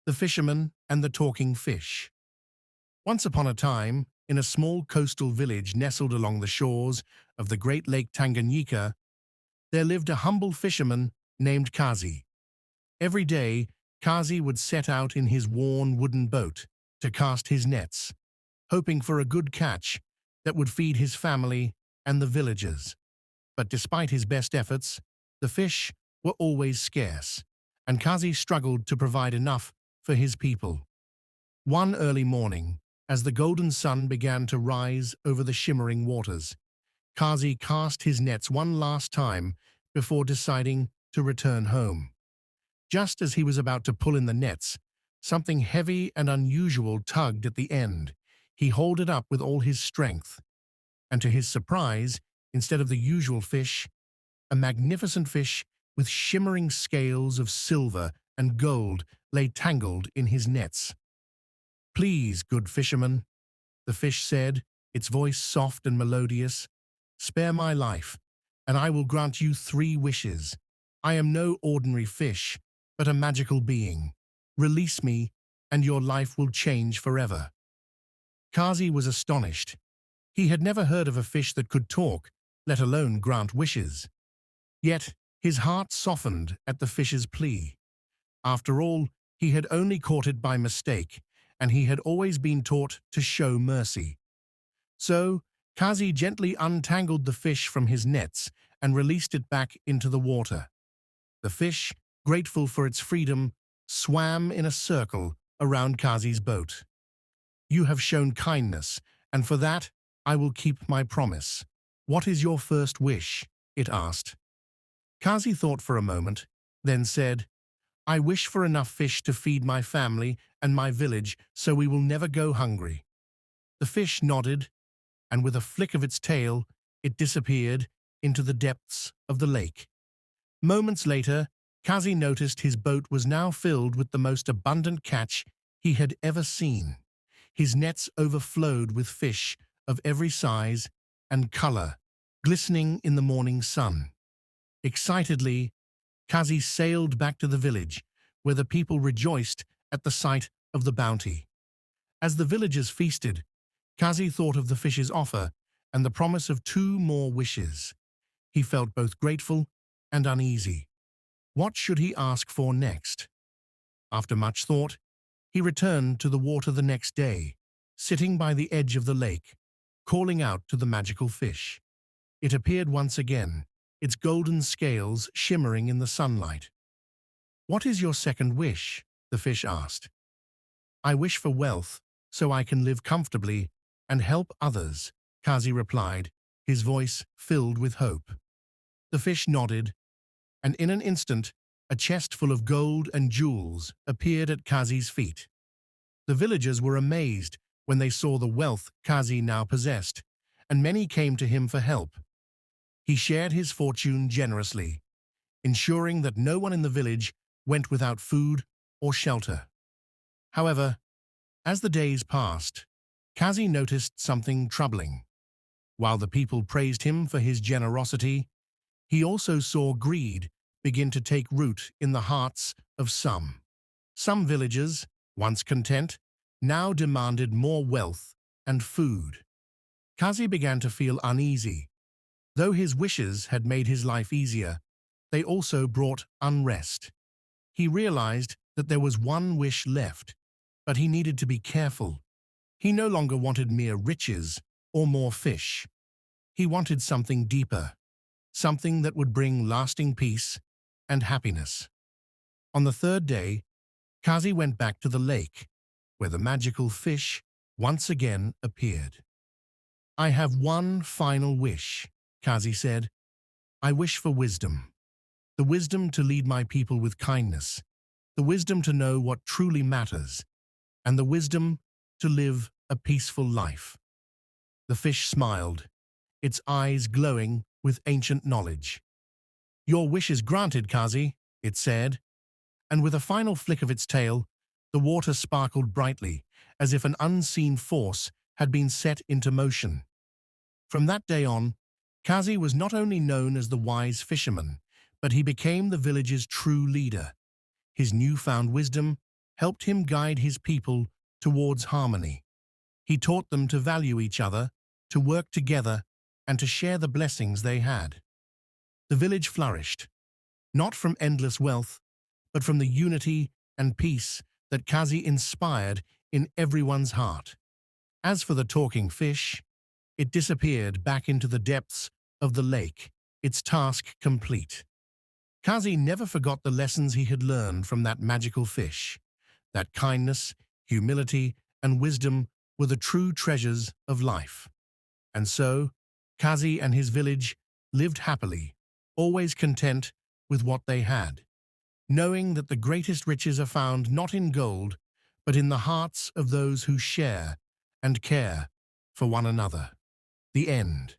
The Fisherman and the Talking Fish. Once upon a time, in a small coastal village nestled along the shores of the great Lake Tanganyika, there lived a humble fisherman named Kazi. Every day, Kazi would set out in his worn wooden boat to cast his nets, hoping for a good catch that would feed his family and the villagers. But despite his best efforts, the fish were always scarce, and Kazi struggled to provide enough for his people. One early morning, as the golden sun began to rise over the shimmering waters, Kazi cast his nets one last time before deciding to return home. Just as he was about to pull in the nets, something heavy and unusual tugged at the end. He hauled it up with all his strength, and to his surprise, instead of the usual fish, a magnificent fish with shimmering scales of silver and gold lay tangled in his nets. "Please, good fisherman," the fish said, its voice soft and melodious, "spare my life, and I will grant you 3 wishes. I am no ordinary fish, but a magical being. Release me, and your life will change forever." Kazi was astonished. He had never heard of a fish that could talk, let alone grant wishes. Yet his heart softened at the fish's plea. After all, he had only caught it by mistake, and he had always been taught to show mercy. So, Kazi gently untangled the fish from his nets and released it back into the water. The fish, grateful for its freedom, swam in a circle around Kazi's boat. "You have shown kindness, and for that I will keep my promise. What is your first wish?" it asked. Kazi thought for a moment, then said, "I wish for enough fish to feed my family and my village so we will never go hungry." The fish nodded, and with a flick of its tail, it disappeared into the depths of the lake. Moments later, Kazi noticed his boat was now filled with the most abundant catch he had ever seen. His nets overflowed with fish of every size and color, glistening in the morning sun. Excitedly, Kazi sailed back to the village, where the people rejoiced at the sight of the bounty. As the villagers feasted, Kazi thought of the fish's offer and the promise of 2 more wishes. He felt both grateful and uneasy. What should he ask for next? After much thought, he returned to the water the next day, sitting by the edge of the lake, calling out to the magical fish. It appeared once again, its golden scales shimmering in the sunlight. "What is your second wish?" the fish asked. "I wish for wealth, so I can live comfortably and help others," Kazi replied, his voice filled with hope. The fish nodded, and in an instant, a chest full of gold and jewels appeared at Kazi's feet. The villagers were amazed when they saw the wealth Kazi now possessed, and many came to him for help. He shared his fortune generously, ensuring that no one in the village went without food or shelter. However, as the days passed, Kazi noticed something troubling. While the people praised him for his generosity, he also saw greed begin to take root in the hearts of some. Some villagers, once content, now demanded more wealth and food. Kazi began to feel uneasy. Though his wishes had made his life easier, they also brought unrest. He realized that there was one wish left, but he needed to be careful. He no longer wanted mere riches or more fish. He wanted something deeper, something that would bring lasting peace and happiness. On the 3rd day, Kazi went back to the lake, where the magical fish once again appeared. "I have one final wish," Kazi said. "I wish for wisdom. The wisdom to lead my people with kindness, the wisdom to know what truly matters, and the wisdom to live a peaceful life." The fish smiled, its eyes glowing with ancient knowledge. "Your wish is granted, Kazi," it said, and with a final flick of its tail, the water sparkled brightly, as if an unseen force had been set into motion. From that day on, Kazi was not only known as the wise fisherman, but he became the village's true leader. His newfound wisdom helped him guide his people towards harmony. He taught them to value each other, to work together, and to share the blessings they had. The village flourished, not from endless wealth, but from the unity and peace that Kazi inspired in everyone's heart. As for the talking fish, it disappeared back into the depths of the lake, its task complete. Kazi never forgot the lessons he had learned from that magical fish, that kindness, humility, and wisdom were the true treasures of life. And so, Kazi and his village lived happily, always content with what they had, knowing that the greatest riches are found not in gold, but in the hearts of those who share and care for one another. The end.